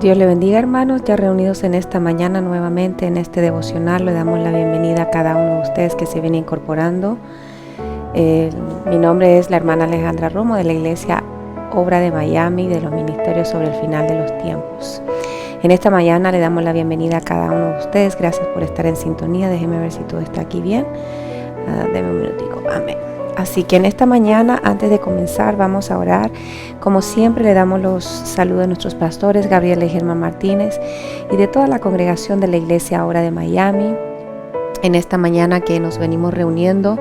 Dios le bendiga, hermanos, ya reunidos en esta mañana nuevamente en este devocional. Le damos la bienvenida a cada uno de ustedes que se viene incorporando. Mi nombre es la hermana Alejandra Romo de la Iglesia Obra de Miami, de los Ministerios sobre el Final de los Tiempos. En esta mañana le damos la bienvenida a cada uno de ustedes. Gracias por estar en sintonía. Déjenme ver si todo está aquí bien. Deme un minutico. Amén. Así que en esta mañana, antes de comenzar, vamos a orar. Como siempre, le damos los saludos a nuestros pastores, Gabriel y Germán Martínez, y de toda la congregación de la Iglesia Obra de Miami. En esta mañana que nos venimos reuniendo,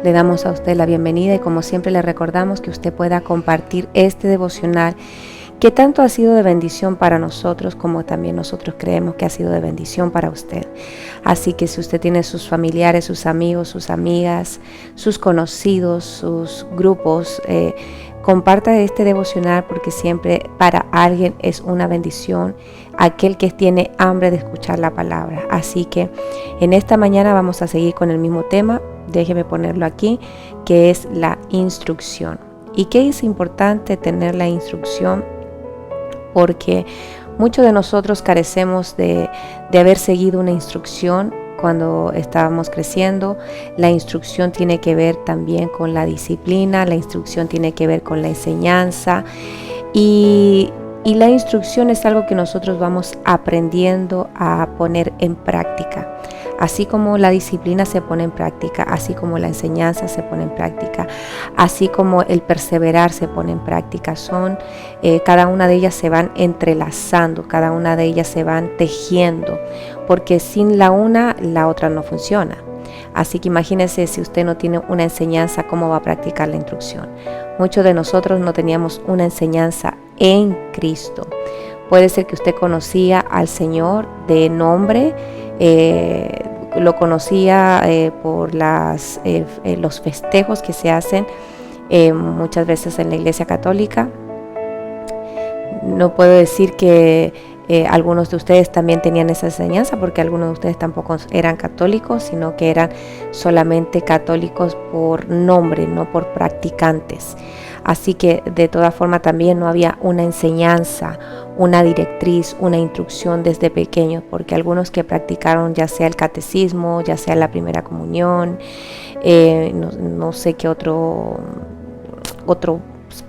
le damos a usted la bienvenida y como siempre le recordamos que usted pueda compartir este devocional que tanto ha sido de bendición para nosotros como también nosotros creemos que ha sido de bendición para usted. Así que si usted tiene sus familiares, sus amigos, sus amigas, sus conocidos, sus grupos, comparta este devocional porque siempre para alguien es una bendición aquel que tiene hambre de escuchar la palabra. Así que en esta mañana vamos a seguir con el mismo tema, déjeme ponerlo aquí, que es la instrucción. ¿Y qué es importante tener la instrucción? Porque muchos de nosotros carecemos de haber seguido una instrucción cuando estábamos creciendo. La instrucción tiene que ver también con la disciplina, la instrucción tiene que ver con la enseñanza y la instrucción es algo que nosotros vamos aprendiendo a poner en práctica. Así como la disciplina se pone en práctica, así como la enseñanza se pone en práctica, así como el perseverar se pone en práctica, cada una de ellas se van entrelazando, cada una de ellas se van tejiendo, porque sin la una, la otra no funciona. Así que imagínese si usted no tiene una enseñanza, ¿cómo va a practicar la instrucción? Muchos de nosotros no teníamos una enseñanza en Cristo. Puede ser que usted conocía al Señor de nombre, lo conocía por los festejos que se hacen muchas veces en la Iglesia Católica. No puedo decir que algunos de ustedes también tenían esa enseñanza, porque algunos de ustedes tampoco eran católicos, sino que eran solamente católicos por nombre, no por practicantes. Así que de toda forma también no había una enseñanza, una directriz, una instrucción desde pequeños, porque algunos que practicaron ya sea el catecismo, ya sea la primera comunión, no sé qué otro,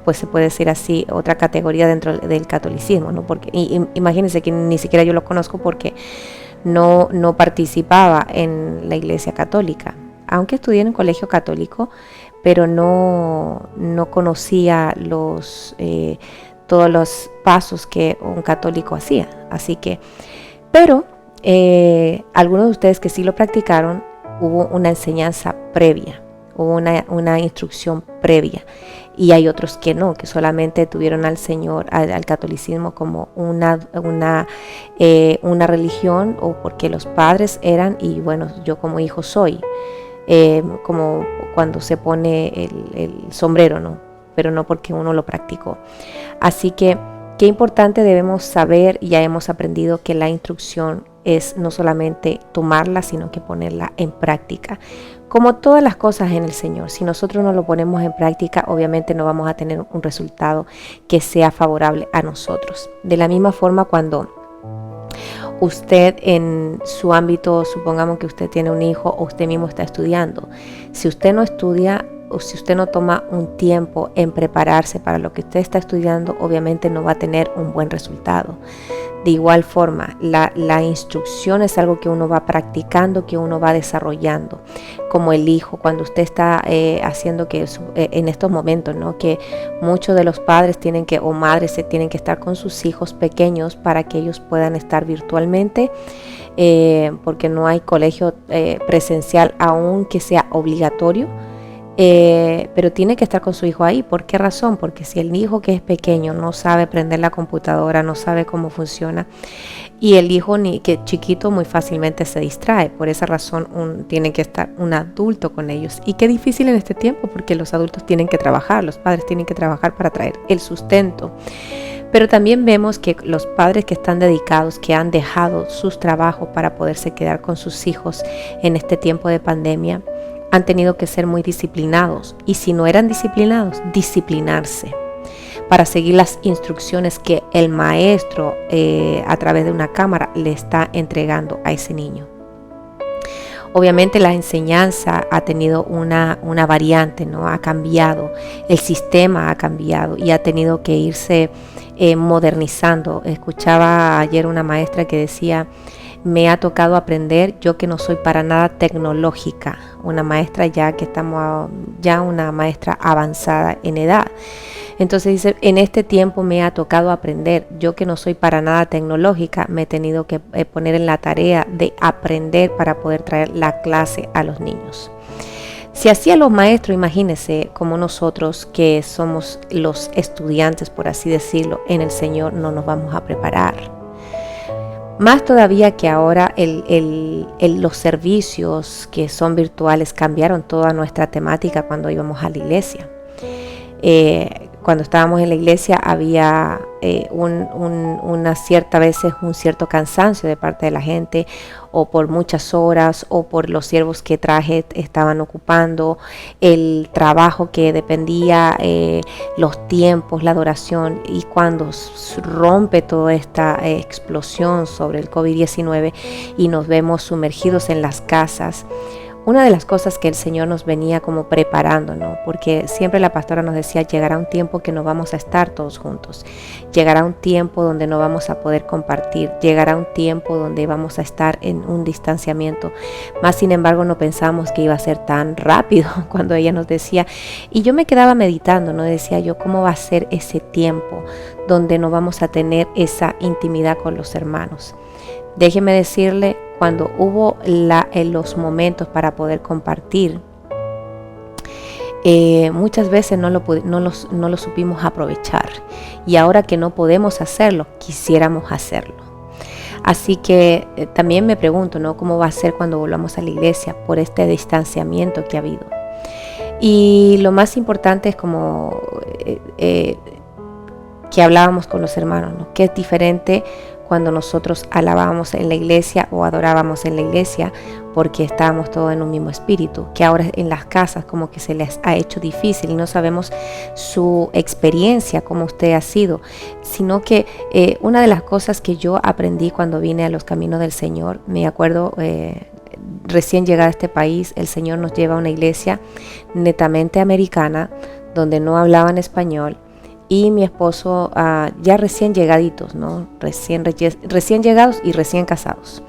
pues se puede decir así, otra categoría dentro del catolicismo, ¿no? Porque imagínense que ni siquiera yo lo conozco porque no participaba en la Iglesia Católica, aunque estudié en un colegio católico, pero no conocía todos los pasos que un católico hacía. Así que, pero algunos de ustedes que sí lo practicaron, hubo una enseñanza previa, hubo una instrucción previa, y hay otros que no, que solamente tuvieron al Señor, al catolicismo como una religión, o porque los padres eran, y bueno, yo como hijo soy. Como cuando se pone el sombrero, ¿no? Pero no porque uno lo practicó. Así que qué importante debemos saber, ya hemos aprendido que la instrucción es no solamente tomarla, sino que ponerla en práctica. Como todas las cosas en el Señor, si nosotros no lo ponemos en práctica, obviamente no vamos a tener un resultado que sea favorable a nosotros. De la misma forma, cuando usted en su ámbito, supongamos que usted tiene un hijo o usted mismo está estudiando, si usted no estudia o si usted no toma un tiempo en prepararse para lo que usted está estudiando, obviamente no va a tener un buen resultado. De igual forma, la instrucción es algo que uno va practicando, que uno va desarrollando, como el hijo, cuando usted está haciendo que en estos momentos, ¿no? Que muchos de los padres o madres se tienen que estar con sus hijos pequeños para que ellos puedan estar virtualmente, porque no hay colegio presencial aún que sea obligatorio. Pero tiene que estar con su hijo ahí. ¿Por qué razón? Porque si el hijo que es pequeño no sabe prender la computadora, no sabe cómo funciona, y el hijo que chiquito muy fácilmente se distrae. Por esa razón tiene que estar un adulto con ellos. Y qué difícil en este tiempo, porque los adultos tienen que trabajar, los padres tienen que trabajar para traer el sustento. Pero también vemos que los padres que están dedicados, que han dejado sus trabajos para poderse quedar con sus hijos en este tiempo de pandemia, han tenido que ser muy disciplinados, y si no eran disciplinados, disciplinarse, para seguir las instrucciones que el maestro a través de una cámara le está entregando a ese niño. Obviamente la enseñanza ha tenido una variante, ¿no? Ha cambiado, el sistema ha cambiado y ha tenido que irse modernizando. Escuchaba ayer una maestra que decía: me ha tocado aprender, yo que no soy para nada tecnológica, una maestra ya que estamos, ya una maestra avanzada en edad. Entonces dice, en este tiempo me ha tocado aprender, yo que no soy para nada tecnológica, me he tenido que poner en la tarea de aprender para poder traer la clase a los niños. Si así a los maestros, imagínense como nosotros que somos los estudiantes, por así decirlo, en el Señor, no nos vamos a preparar. Más todavía que ahora los servicios que son virtuales cambiaron toda nuestra temática cuando íbamos a la iglesia. Cuando estábamos en la iglesia había una cierta veces un cierto cansancio de parte de la gente, o por muchas horas, o por los siervos que estaban ocupando, el trabajo que dependía, los tiempos, la adoración. Y cuando rompe toda esta explosión sobre el COVID-19 y nos vemos sumergidos en las casas, una de las cosas que el Señor nos venía como preparando, ¿no? Porque siempre la pastora nos decía, llegará un tiempo que no vamos a estar todos juntos, llegará un tiempo donde no vamos a poder compartir, llegará un tiempo donde vamos a estar en un distanciamiento. Más sin embargo no pensamos que iba a ser tan rápido cuando ella nos decía, y yo me quedaba meditando, ¿no? Decía yo, ¿cómo va a ser ese tiempo donde no vamos a tener esa intimidad con los hermanos? Déjeme decirle, cuando hubo los momentos para poder compartir, muchas veces no lo supimos aprovechar, y ahora que no podemos hacerlo, quisiéramos hacerlo. Así que también me pregunto, ¿no? ¿Cómo va a ser cuando volvamos a la iglesia por este distanciamiento que ha habido? Y lo más importante es como que hablábamos con los hermanos, ¿no? Que es diferente cuando nosotros alabábamos en la iglesia o adorábamos en la iglesia, porque estábamos todos en un mismo espíritu, que ahora en las casas como que se les ha hecho difícil y no sabemos su experiencia, cómo usted ha sido, sino que una de las cosas que yo aprendí cuando vine a los caminos del Señor, me acuerdo recién llegar a este país, el Señor nos lleva a una iglesia netamente americana, donde no hablaban español, y mi esposo ya recién llegaditos, ¿no? Recién llegados y recién casados.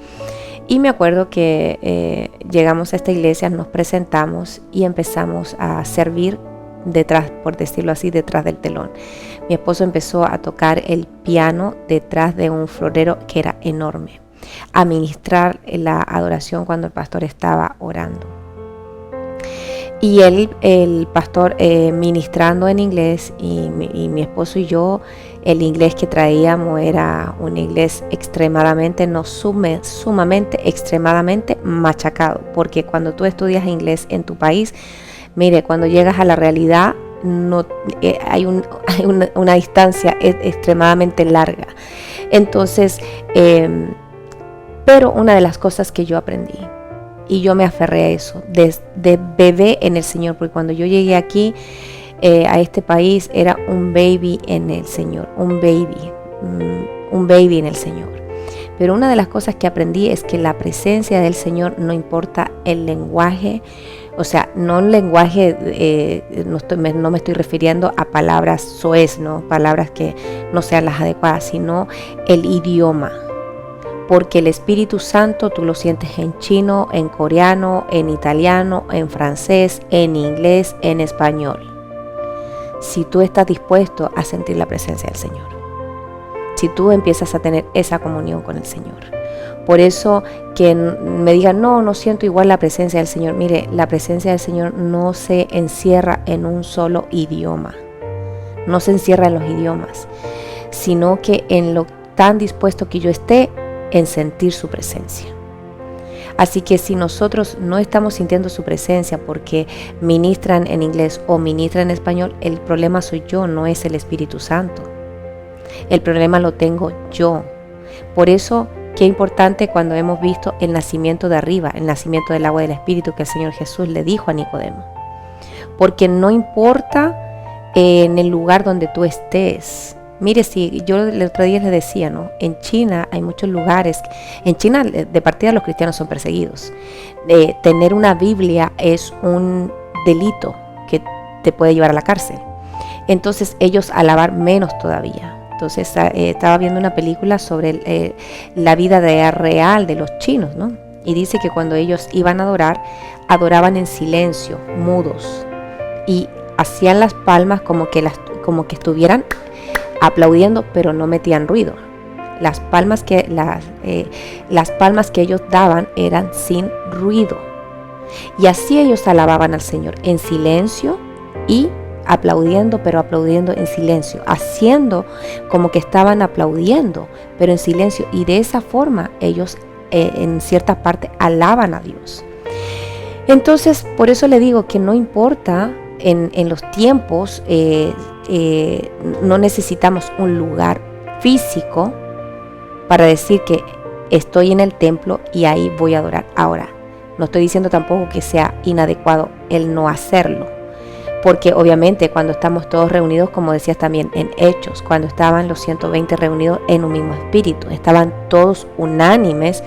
Y me acuerdo que llegamos a esta iglesia, nos presentamos y empezamos a servir detrás, por decirlo así, detrás del telón. Mi esposo empezó a tocar el piano detrás de un florero que era enorme, a ministrar la adoración cuando el pastor estaba orando. Y el pastor ministrando en inglés, y mi esposo y yo, el inglés que traíamos era un inglés extremadamente machacado, porque cuando tú estudias inglés en tu país, mire, cuando llegas a la realidad no hay una distancia extremadamente larga. Entonces, pero una de las cosas que yo aprendí, y yo me aferré a eso, de bebé en el Señor, porque cuando yo llegué aquí, a este país, era un baby en el Señor, un baby en el Señor. Pero una de las cosas que aprendí es que la presencia del Señor, no importa el lenguaje, o sea, no un lenguaje, no me estoy refiriendo a palabras soez, ¿no? Palabras que no sean las adecuadas, sino el idioma. Porque el Espíritu Santo tú lo sientes en chino, en coreano, en italiano, en francés, en inglés, en español. Si tú estás dispuesto a sentir la presencia del Señor, si tú empiezas a tener esa comunión con el Señor. Por eso que me digan, no siento igual la presencia del Señor. Mire, la presencia del Señor no se encierra en un solo idioma, no se encierra en los idiomas, sino que en lo tan dispuesto que yo esté en sentir su presencia. Así que si nosotros no estamos sintiendo su presencia porque ministran en inglés o ministran en español, el problema soy yo, no es el Espíritu Santo. El problema lo tengo yo. Por eso, qué importante cuando hemos visto el nacimiento de arriba, el nacimiento del agua del Espíritu que el Señor Jesús le dijo a Nicodemo. Porque no importa en el lugar donde tú estés. Mire, si yo el otro día les decía, ¿no? En China hay muchos lugares. En China, de partida, los cristianos son perseguidos. Tener una Biblia es un delito que te puede llevar a la cárcel. Entonces, ellos alabar menos todavía. Entonces, estaba viendo una película sobre la vida real de los chinos, ¿no? Y dice que cuando ellos iban a adorar, adoraban en silencio, mudos, y hacían las palmas como que estuvieran aplaudiendo, pero no metían ruido. Las palmas que ellos daban eran sin ruido. Y así ellos alababan al Señor, en silencio y aplaudiendo, pero aplaudiendo en silencio, haciendo como que estaban aplaudiendo, pero en silencio. Y de esa forma ellos en cierta parte alaban a Dios. Entonces, por eso le digo que no importa en los tiempos, no necesitamos un lugar físico para decir que estoy en el templo y ahí voy a adorar. Ahora, no estoy diciendo tampoco que sea inadecuado el no hacerlo, porque obviamente cuando estamos todos reunidos, como decías también en Hechos, cuando estaban los 120 reunidos en un mismo espíritu, estaban todos unánimes,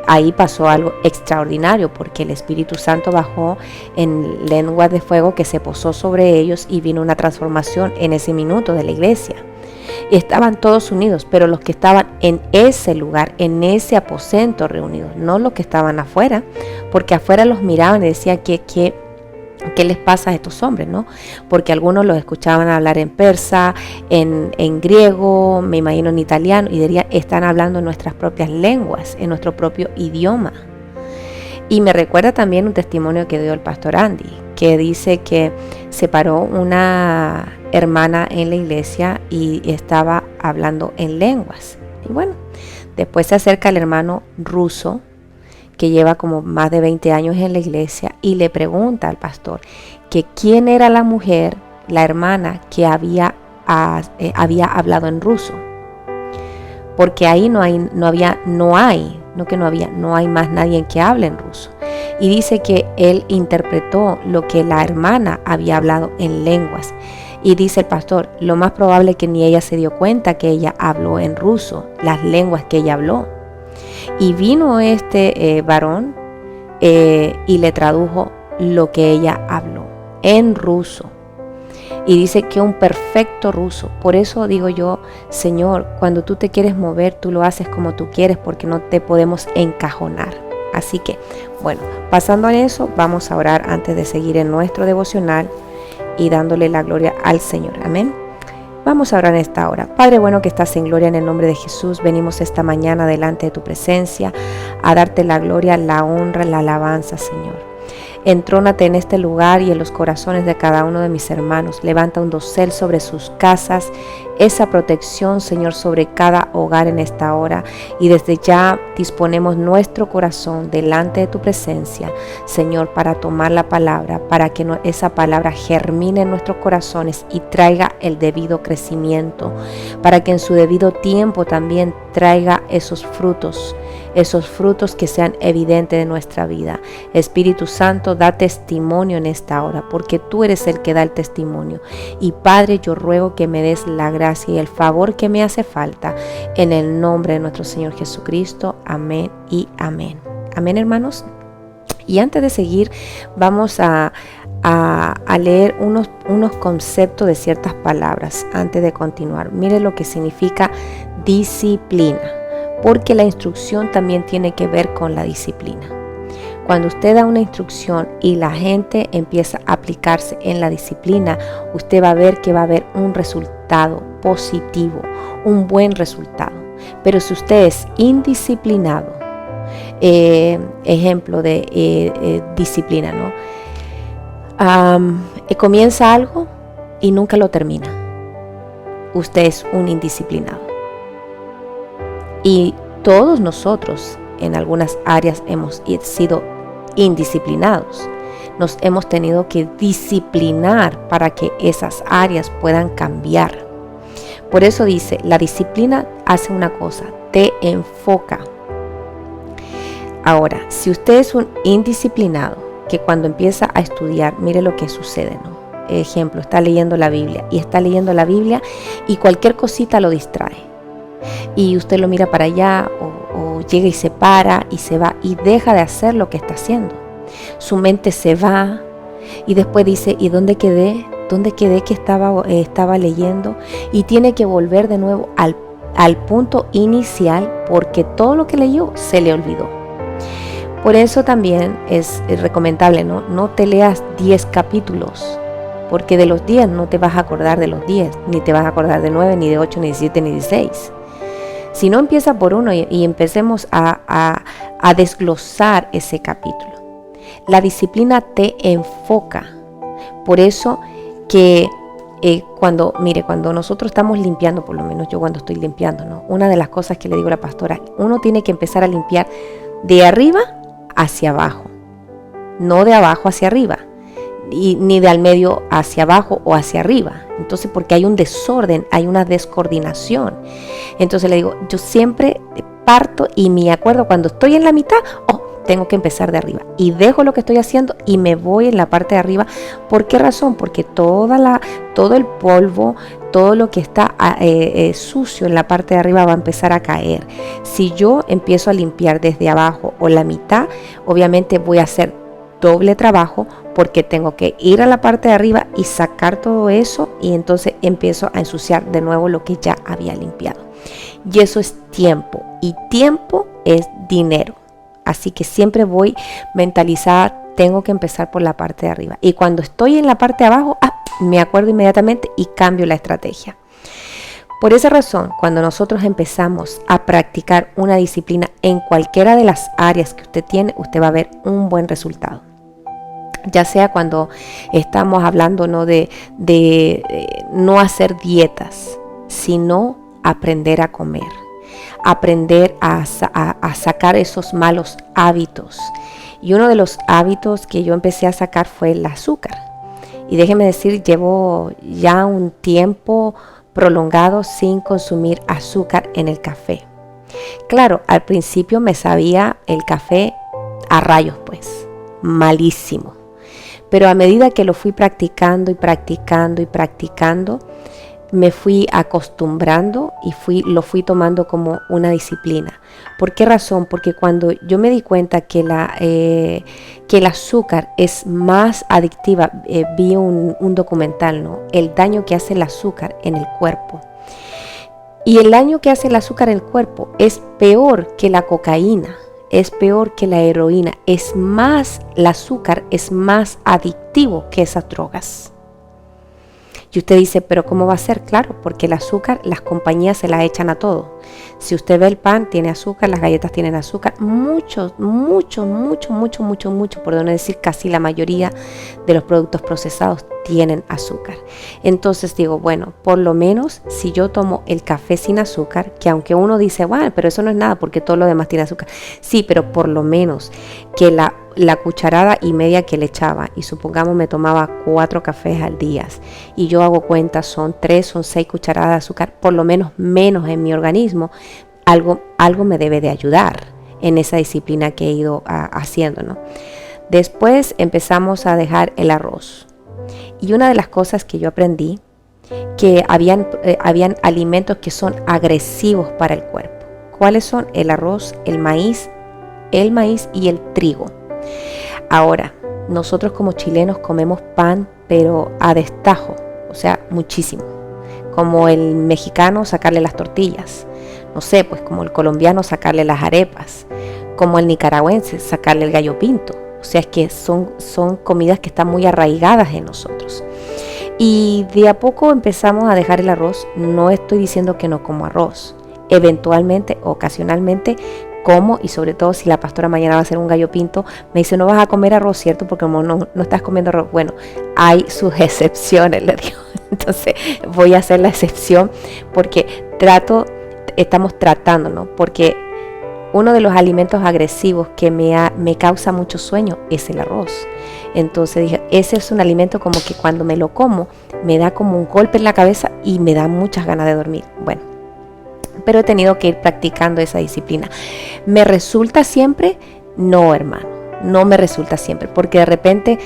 ahí pasó algo extraordinario, porque el Espíritu Santo bajó en lenguas de fuego que se posó sobre ellos y vino una transformación en ese minuto de la iglesia. Y estaban todos unidos, pero los que estaban en ese lugar, en ese aposento reunidos, no los que estaban afuera, porque afuera los miraban y decían ¿qué les pasa a estos hombres, no? Porque algunos los escuchaban hablar en persa, en griego, me imagino en italiano, y dirían, están hablando en nuestras propias lenguas, en nuestro propio idioma. Y me recuerda también un testimonio que dio el pastor Andy, que dice que se paró una hermana en la iglesia y estaba hablando en lenguas. Y bueno, después se acerca el hermano ruso, que lleva como más de 20 años en la iglesia, y le pregunta al pastor que quién era la mujer, la hermana que había hablado en ruso, porque ahí no hay más nadie que hable en ruso. Y dice que él interpretó lo que la hermana había hablado en lenguas. Y dice el pastor, lo más probable es que ni ella se dio cuenta que ella habló en ruso, las lenguas que ella habló. Y vino este varón y le tradujo lo que ella habló en ruso. Y dice que un perfecto ruso. Por eso digo yo, Señor, cuando tú te quieres mover, tú lo haces como tú quieres, porque no te podemos encajonar. Así que, bueno, pasando a eso, vamos a orar antes de seguir en nuestro devocional y dándole la gloria al Señor. Amén. Vamos a orar en esta hora. Padre bueno que estás en gloria, en el nombre de Jesús, venimos esta mañana delante de tu presencia a darte la gloria, la honra, la alabanza, Señor. Entrónate en este lugar y en los corazones de cada uno de mis hermanos. Levanta un dosel sobre sus casas, esa protección, Señor, sobre cada hogar en esta hora. Y desde ya disponemos nuestro corazón delante de tu presencia, Señor, para tomar la palabra, para que esa palabra germine en nuestros corazones y traiga el debido crecimiento, para que en su debido tiempo también traiga esos frutos que sean evidentes de nuestra vida. Espíritu Santo, da testimonio en esta hora, porque tú eres el que da el testimonio. Y Padre, yo ruego que me des la gracia y el favor que me hace falta, en el nombre de nuestro Señor Jesucristo. Amén y amén. Amén, hermanos. Y antes de seguir, vamos a leer unos conceptos de ciertas palabras antes de continuar. Mire lo que significa disciplina, porque la instrucción también tiene que ver con la disciplina. Cuando usted da una instrucción y la gente empieza a aplicarse en la disciplina, usted va a ver que va a haber un resultado positivo, un buen resultado. Pero si usted es indisciplinado, ejemplo de disciplina, ¿no? Comienza algo y nunca lo termina. Usted es un indisciplinado. Y todos nosotros en algunas áreas hemos sido indisciplinados. Nos hemos tenido que disciplinar para que esas áreas puedan cambiar. Por eso dice, la disciplina hace una cosa, te enfoca. Ahora, si usted es un indisciplinado, que cuando empieza a estudiar, mire lo que sucede, ¿no? ejemplo, está leyendo la Biblia y cualquier cosita lo distrae. Y usted lo mira para allá o llega y se para y se va y deja de hacer lo que está haciendo. Su mente se va y después dice, ¿y dónde quedé? ¿Dónde quedé que estaba leyendo? Y tiene que volver de nuevo al punto inicial porque todo lo que leyó se le olvidó. Por eso también es recomendable, no te leas 10 capítulos, porque de los 10 no te vas a acordar de los 10, ni te vas a acordar de 9, ni de 8, ni de 7, ni de 6. Si no, empieza por uno y empecemos a desglosar ese capítulo. La disciplina te enfoca. Por eso que cuando nosotros estamos limpiando, por lo menos yo cuando estoy limpiando, ¿no? Una de las cosas que le digo a la pastora, uno tiene que empezar a limpiar de arriba hacia abajo, no de abajo hacia arriba, ni de al medio hacia abajo o hacia arriba. Entonces, porque hay un desorden, hay una descoordinación. Entonces le digo, yo siempre parto y me acuerdo cuando estoy en la mitad, tengo que empezar de arriba y dejo lo que estoy haciendo y me voy en la parte de arriba. ¿Por qué razón? Porque todo el polvo, todo lo que está sucio en la parte de arriba va a empezar a caer. Si yo empiezo a limpiar desde abajo o la mitad, obviamente voy a hacer doble trabajo porque tengo que ir a la parte de arriba y sacar todo eso y entonces empiezo a ensuciar de nuevo lo que ya había limpiado. Y eso es tiempo y tiempo es dinero. Así que siempre voy mentalizada, tengo que empezar por la parte de arriba. Y cuando estoy en la parte de abajo, me acuerdo inmediatamente y cambio la estrategia. Por esa razón, cuando nosotros empezamos a practicar una disciplina en cualquiera de las áreas que usted tiene, usted va a ver un buen resultado. Ya sea cuando estamos hablando de no hacer dietas, sino aprender a comer. Aprender a sacar esos malos hábitos. Y uno de los hábitos que yo empecé a sacar fue el azúcar. Y déjeme decir, llevo ya un tiempo prolongado sin consumir azúcar en el café. Claro, al principio me sabía el café a rayos, pues, malísimo. Pero a medida que lo fui practicando me fui acostumbrando y lo fui tomando como una disciplina. ¿Por qué razón? Porque cuando yo me di cuenta que el azúcar es más adictiva, vi un documental, ¿no? El daño que hace el azúcar en el cuerpo. Y el daño que hace el azúcar en el cuerpo es peor que la cocaína, es peor que la heroína, el azúcar es más adictivo que esas drogas. Y usted dice, ¿pero cómo va a ser? Claro, porque el azúcar, las compañías se la echan a todo. Si usted ve el pan, tiene azúcar, las galletas tienen azúcar, mucho, por no decir casi la mayoría de los productos procesados tienen azúcar. Entonces digo, bueno, por lo menos si yo tomo el café sin azúcar, que aunque uno dice, bueno, pero eso no es nada porque todo lo demás tiene azúcar. Sí, pero por lo menos que la cucharada y media que le echaba, y supongamos me tomaba 4 cafés al día, y yo hago cuenta, son 6 cucharadas de azúcar, por lo menos en mi organismo, algo me debe de ayudar en esa disciplina que he ido haciendo, ¿no? Después empezamos a dejar el arroz. Y una de las cosas que yo aprendí, que habían alimentos que son agresivos para el cuerpo. ¿Cuáles son? El arroz, el maíz y el trigo. Ahora, nosotros como chilenos comemos pan, pero a destajo, o sea, muchísimo. Como el mexicano, sacarle las tortillas. No sé, pues como el colombiano, sacarle las arepas. Como el nicaragüense, sacarle el gallo pinto. O sea, es que son comidas que están muy arraigadas en nosotros. Y de a poco empezamos a dejar el arroz. No estoy diciendo que no como arroz. Eventualmente, ocasionalmente, como, y sobre todo si la pastora mañana va a hacer un gallo pinto, me dice, no vas a comer arroz, ¿cierto? Porque como no estás comiendo arroz. Bueno, hay sus excepciones, le digo. Entonces voy a hacer la excepción porque estamos tratando, ¿no? Porque uno de los alimentos agresivos que me causa mucho sueño es el arroz. Entonces dije, ese es un alimento como que cuando me lo como, me da como un golpe en la cabeza y me da muchas ganas de dormir. Bueno, pero he tenido que ir practicando esa disciplina. ¿Me resulta siempre? No, hermano. no me resulta siempre, porque de repente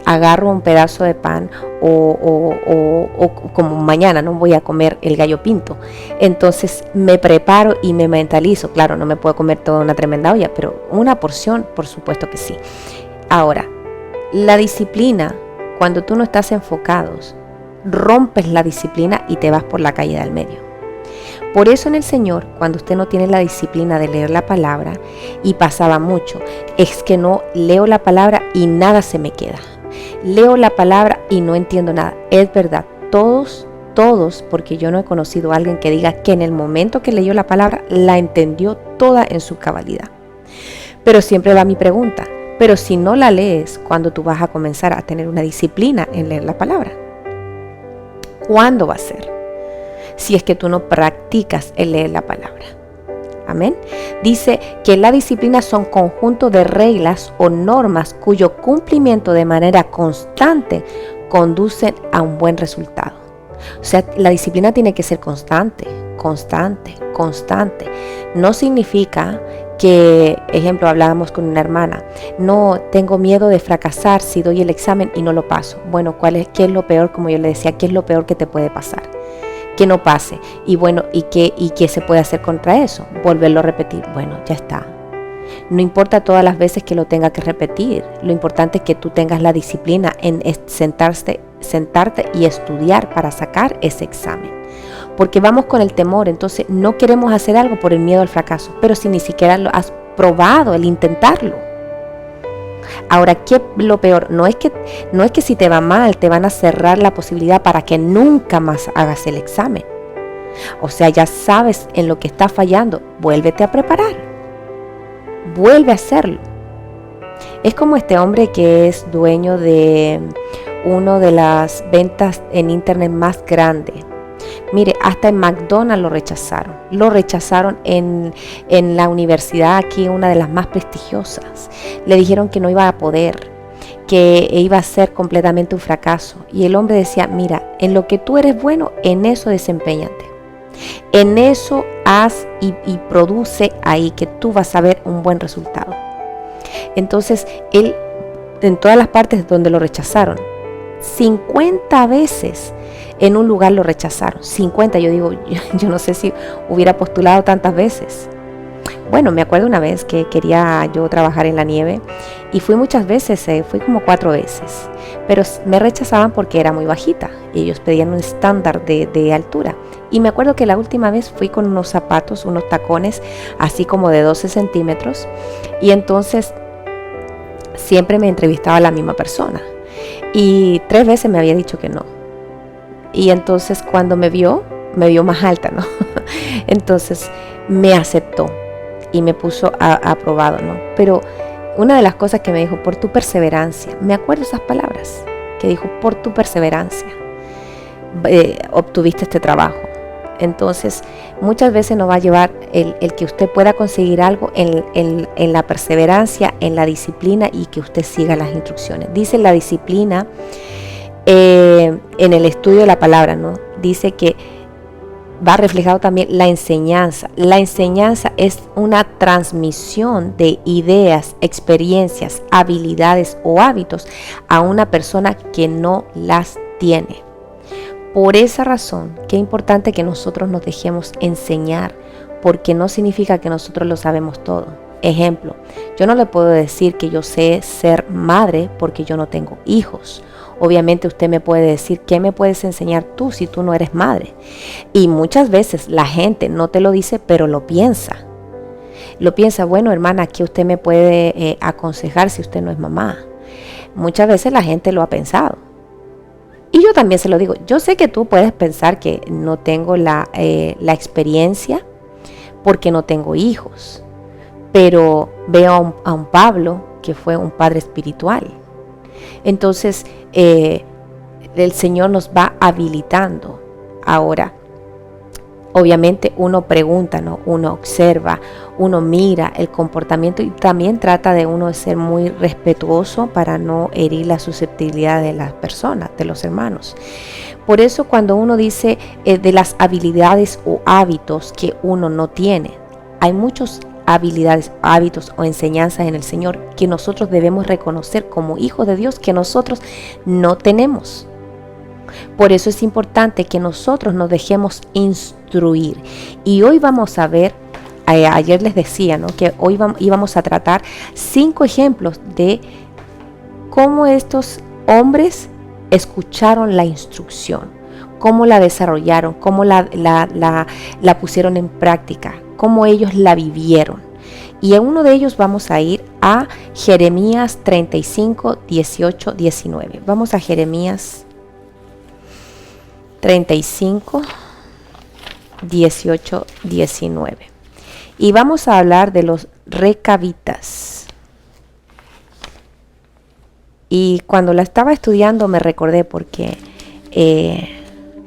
agarro un pedazo de pan o como mañana no voy a comer el gallo pinto, entonces me preparo y me mentalizo. Claro, no me puedo comer toda una tremenda olla, pero una porción, por supuesto que sí. Ahora, la disciplina, cuando tú no estás enfocados, rompes la disciplina y te vas por la calle del medio. Por eso en el Señor, cuando usted no tiene la disciplina de leer la palabra, y pasaba mucho, es que no leo la palabra y nada se me queda. Leo la palabra y no entiendo nada. Es verdad, todos, porque yo no he conocido a alguien que diga que en el momento que leyó la palabra, la entendió toda en su cabalidad. Pero siempre va mi pregunta, pero si no la lees, ¿cuándo tú vas a comenzar a tener una disciplina en leer la palabra? ¿Cuándo va a ser? Si es que tú no practicas el leer la palabra. Amén. Dice que la disciplina son conjuntos de reglas o normas cuyo cumplimiento de manera constante conducen a un buen resultado. O sea, la disciplina tiene que ser constante. No significa que, ejemplo, hablábamos con una hermana, no tengo miedo de fracasar si doy el examen y no lo paso. Bueno, ¿qué es lo peor? Como yo le decía, ¿qué es lo peor que te puede pasar? Que no pase. Y bueno, ¿y qué se puede hacer contra eso? Volverlo a repetir. Bueno, ya está. No importa todas las veces que lo tenga que repetir. Lo importante es que tú tengas la disciplina en sentarte y estudiar para sacar ese examen. Porque vamos con el temor, entonces no queremos hacer algo por el miedo al fracaso. Pero si ni siquiera lo has probado, el intentarlo. Ahora, ¿qué es lo peor? No es que si te va mal, te van a cerrar la posibilidad para que nunca más hagas el examen. O sea, ya sabes en lo que está fallando, vuélvete a preparar. Vuelve a hacerlo. Es como este hombre que es dueño de una de las ventas en internet más grande. Mire, hasta en McDonald's lo rechazaron. Lo rechazaron en la universidad aquí, una de las más prestigiosas. Le dijeron que no iba a poder, que iba a ser completamente un fracaso. Y el hombre decía, mira, en lo que tú eres bueno, en eso desempéñate. En eso haz y produce ahí que tú vas a ver un buen resultado. Entonces, él, en todas las partes donde lo rechazaron, 50 veces en un lugar lo rechazaron. 50, yo digo, yo no sé si hubiera postulado tantas veces. Bueno, me acuerdo una vez que quería yo trabajar en la nieve y fui muchas veces, fui como 4 veces, pero me rechazaban porque era muy bajita. Ellos pedían un estándar de altura. Y me acuerdo que la última vez fui con unos zapatos, unos tacones, así como de 12 centímetros, y entonces siempre me entrevistaba la misma persona. Y 3 veces me había dicho que no. Y entonces cuando me vio más alta, ¿no? Entonces me aceptó y me puso aprobado, ¿no? Pero una de las cosas que me dijo, por tu perseverancia, me acuerdo esas palabras, que dijo, por tu perseverancia, obtuviste este trabajo. Entonces, muchas veces nos va a llevar el que usted pueda conseguir algo en la perseverancia, en la disciplina y que usted siga las instrucciones. Dice la disciplina en el estudio de la palabra, ¿no? Dice que va reflejado también la enseñanza. La enseñanza es una transmisión de ideas, experiencias, habilidades o hábitos a una persona que no las tiene. Por esa razón, qué importante que nosotros nos dejemos enseñar, porque no significa que nosotros lo sabemos todo. Ejemplo, yo no le puedo decir que yo sé ser madre porque yo no tengo hijos. Obviamente usted me puede decir, ¿qué me puedes enseñar tú si tú no eres madre? Y muchas veces la gente no te lo dice, pero lo piensa. Lo piensa, bueno, hermana, ¿qué usted me puede aconsejar si usted no es mamá? Muchas veces la gente lo ha pensado. Y yo también se lo digo, yo sé que tú puedes pensar que no tengo la experiencia porque no tengo hijos, pero veo a un Pablo que fue un padre espiritual. Entonces, el Señor nos va habilitando. Ahora, obviamente uno pregunta, ¿no? Uno observa, uno mira el comportamiento y también trata de uno de ser muy respetuoso para no herir la susceptibilidad de las personas, de los hermanos. Por eso cuando uno dice de las habilidades o hábitos que uno no tiene, hay muchos habilidades, hábitos o enseñanzas en el Señor que nosotros debemos reconocer como hijos de Dios que nosotros no tenemos. Por eso es importante que nosotros nos dejemos instruir. Y hoy vamos a ver, ayer les decía, ¿no?, que hoy íbamos a tratar 5 ejemplos de cómo estos hombres escucharon la instrucción, cómo la desarrollaron, cómo la pusieron en práctica, cómo ellos la vivieron. Y en uno de ellos vamos a ir a Jeremías 35, 18, 19. Vamos a Jeremías 35, 18, 19. Y vamos a hablar de los recabitas. Y cuando la estaba estudiando me recordé porque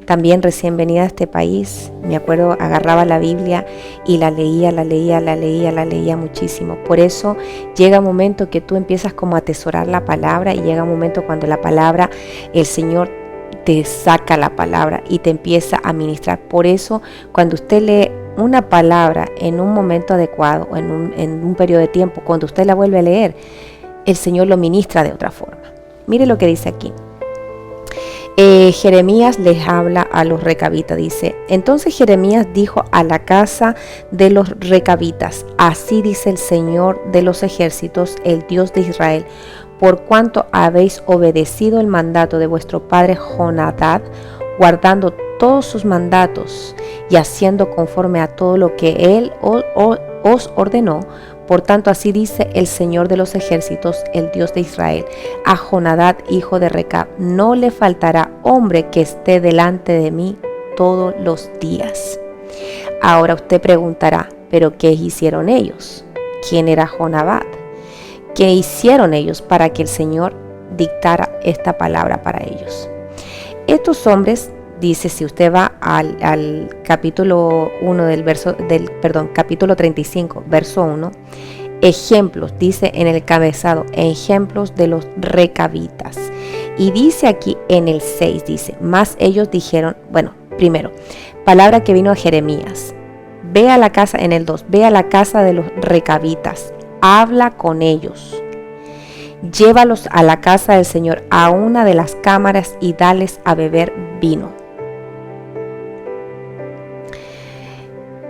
también recién venida a este país, me acuerdo, agarraba la Biblia y la leía muchísimo. Por eso llega un momento que tú empiezas como a atesorar la palabra y llega un momento cuando la palabra, el Señor te saca la palabra y te empieza a ministrar. Por eso cuando usted lee una palabra en un momento adecuado, en un periodo de tiempo, cuando usted la vuelve a leer, el Señor lo ministra de otra forma. Mire lo que dice aquí. Jeremías les habla a los recabitas, dice: entonces Jeremías dijo a la casa de los recabitas: así dice el Señor de los ejércitos, el Dios de Israel, por cuanto habéis obedecido el mandato de vuestro padre Jonadab, guardando todos sus mandatos y haciendo conforme a todo lo que él os ordenó. Por tanto, así dice el Señor de los ejércitos, el Dios de Israel: a Jonadab, hijo de Recab, no le faltará hombre que esté delante de mí todos los días. Ahora usted preguntará: ¿pero qué hicieron ellos? ¿Quién era Jonadab? ¿Qué hicieron ellos para que el Señor dictara esta palabra para ellos? Estos hombres, dice, si usted va al capítulo 1 capítulo 35, verso 1, ejemplos, dice en el cabezado, ejemplos de los recabitas. Y dice aquí en el 6, dice: más ellos dijeron, primero, palabra que vino a Jeremías: ve a la casa, en el 2, ve a la casa de los recabitas, habla con ellos, llévalos a la casa del Señor, a una de las cámaras, y dales a beber vino.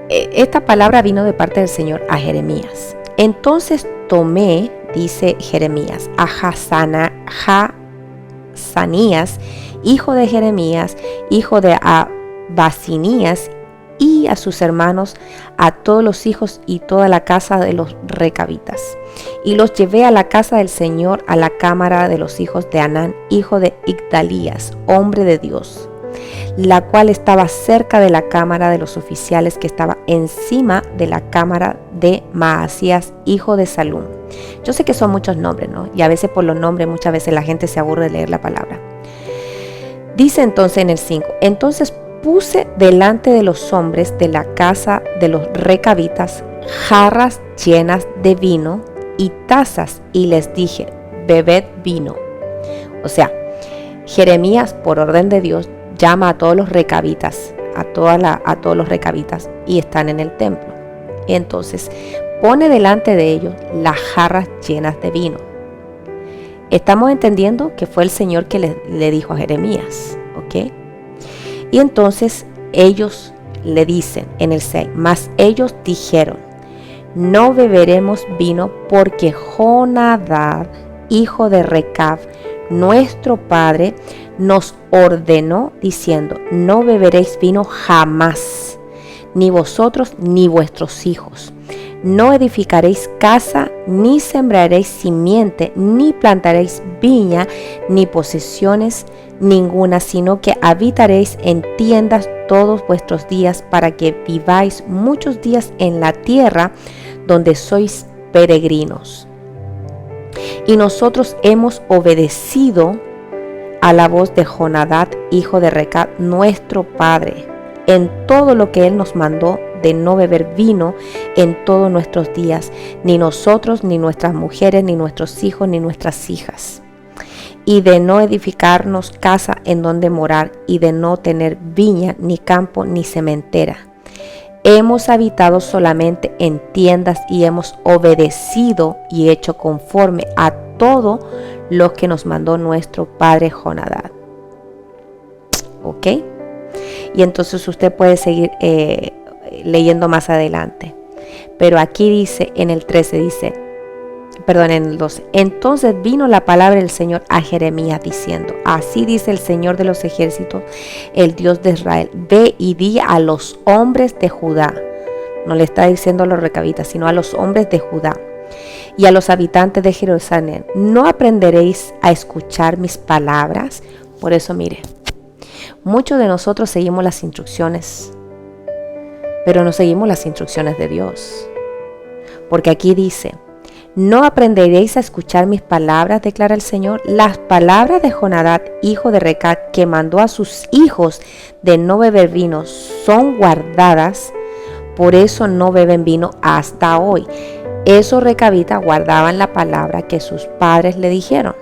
Esta palabra vino de parte del Señor a Jeremías. Entonces tomé, dice Jeremías, a Hazanías, hijo de Jeremías, hijo de Basinías, y a sus hermanos, a todos los hijos y toda la casa de los recabitas, y los llevé a la casa del Señor, a la cámara de los hijos de Anán, hijo de Igdalías, hombre de Dios, la cual estaba cerca de la cámara de los oficiales, que estaba encima de la cámara de Maasías, hijo de Salum. Yo sé que son muchos nombres, ¿no? Y a veces por los nombres muchas veces la gente se aburre de leer la palabra. Dice entonces en el 5: entonces puse delante de los hombres de la casa de los recabitas jarras llenas de vino y tazas, y les dije: bebed vino. O sea, Jeremías, por orden de Dios, llama a todos los recabitas, a todos los recabitas, y están en el templo. Entonces pone delante de ellos las jarras llenas de vino. Estamos entendiendo que fue el Señor que le dijo a Jeremías, ¿ok? Y entonces ellos le dicen en el 6: mas ellos dijeron: no beberemos vino, porque Jonadab, hijo de Recab, nuestro padre, nos ordenó diciendo: no beberéis vino jamás, ni vosotros ni vuestros hijos. No edificaréis casa, ni sembraréis simiente, ni plantaréis viña, ni posesiones ninguna, sino que habitaréis en tiendas todos vuestros días, para que viváis muchos días en la tierra donde sois peregrinos. Y nosotros hemos obedecido a la voz de Jonadab, hijo de Recab, nuestro padre, en todo lo que él nos mandó, de no beber vino en todos nuestros días, ni nosotros, ni nuestras mujeres, ni nuestros hijos, ni nuestras hijas, y de no edificarnos casa en donde morar, y de no tener viña, ni campo, ni sementera. hemos habitado solamente en tiendas y hemos obedecido y hecho conforme a todo lo que nos mandó nuestro padre Jonadab. ¿Ok? Y entonces usted puede seguir leyendo más adelante. Pero aquí dice, en el 13 dice, en el 12. Entonces vino la palabra del Señor a Jeremías diciendo, así dice el Señor de los ejércitos, el Dios de Israel, ve y di a los hombres de Judá, no le está diciendo a los recabitas, sino a los hombres de Judá y a los habitantes de Jerusalén, ¿no aprenderéis a escuchar mis palabras? Por eso mire, muchos de nosotros seguimos las instrucciones, pero no seguimos las instrucciones de Dios, porque aquí dice, ¿no aprenderéis a escuchar mis palabras? Declara el Señor. Las palabras de Jonadab, hijo de Recab, que mandó a sus hijos de no beber vino, son guardadas, por eso no beben vino hasta hoy. Esos recabitas guardaban la palabra que sus padres le dijeron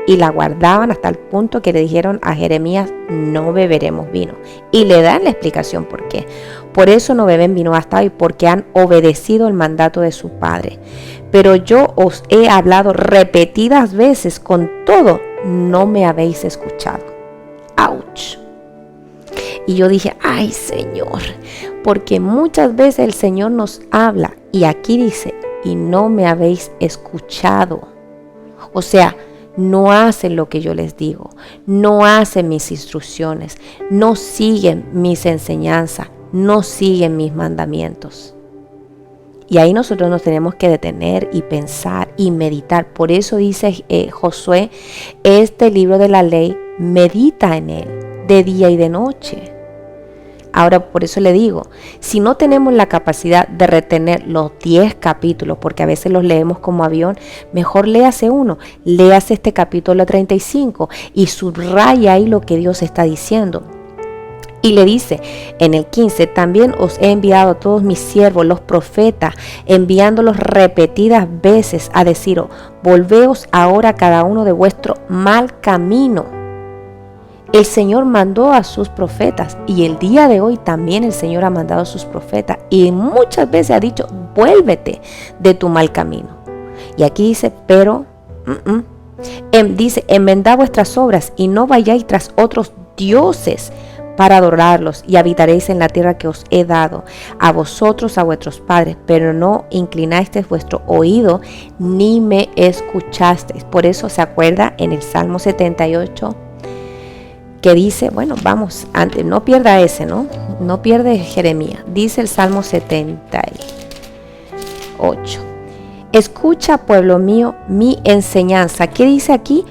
y la guardaban hasta el punto que le dijeron a Jeremías, no beberemos vino. Y le dan la explicación por qué. Por eso no beben vino hasta hoy, porque han obedecido el mandato de su padre. Pero yo os he hablado repetidas veces, con todo, no me habéis escuchado. ¡Auch! Y yo dije, ay Señor, porque muchas veces el Señor nos habla, y aquí dice, y no me habéis escuchado. O sea, no hacen lo que yo les digo, no hacen mis instrucciones, no siguen mis enseñanzas, no siguen mis mandamientos. Y ahí nosotros nos tenemos que detener y pensar y meditar. Por eso dice Josué, este libro de la ley, medita en él de día y de noche. Ahora, por eso le digo, si no tenemos la capacidad de retener los 10 capítulos, porque a veces los leemos como avión, mejor léase uno, léase este capítulo 35 y subraya ahí lo que Dios está diciendo. Y le dice en el 15, también os he enviado a todos mis siervos, los profetas, enviándolos repetidas veces a deciros, volveos ahora cada uno de vuestro mal camino. El Señor mandó a sus profetas y el día de hoy también el Señor ha mandado a sus profetas y muchas veces ha dicho, vuélvete de tu mal camino. Y aquí dice, pero, dice, enmendad vuestras obras y no vayáis tras otros dioses para adorarlos, y habitaréis en la tierra que os he dado a vosotros, a vuestros padres, pero no inclinasteis vuestro oído, ni me escuchasteis. Por eso se acuerda en el Salmo 78, que dice, bueno, vamos, antes, no pierda ese, no pierde Jeremías, dice el Salmo 78, escucha, pueblo mío, mi enseñanza. ¿Qué dice aquí?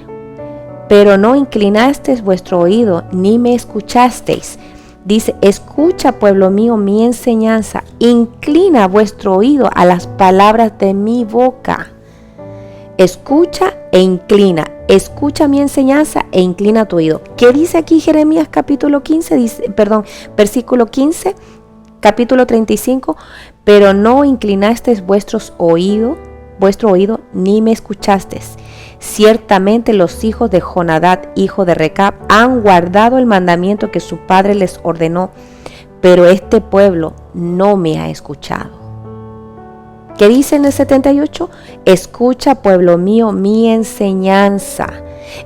Pero no inclinasteis vuestro oído, ni me escuchasteis. Dice, escucha, pueblo mío, mi enseñanza. Inclina vuestro oído a las palabras de mi boca. Escucha e inclina. Escucha mi enseñanza e inclina tu oído. ¿Qué dice aquí Jeremías capítulo 15? Versículo 15, capítulo 35. Pero no inclinasteis vuestro oído, ni me escuchasteis. Ciertamente los hijos de Jonadab, hijo de Recab, han guardado el mandamiento que su padre les ordenó, pero este pueblo no me ha escuchado. ¿Qué dice en el 78? Escucha, pueblo mío, mi enseñanza.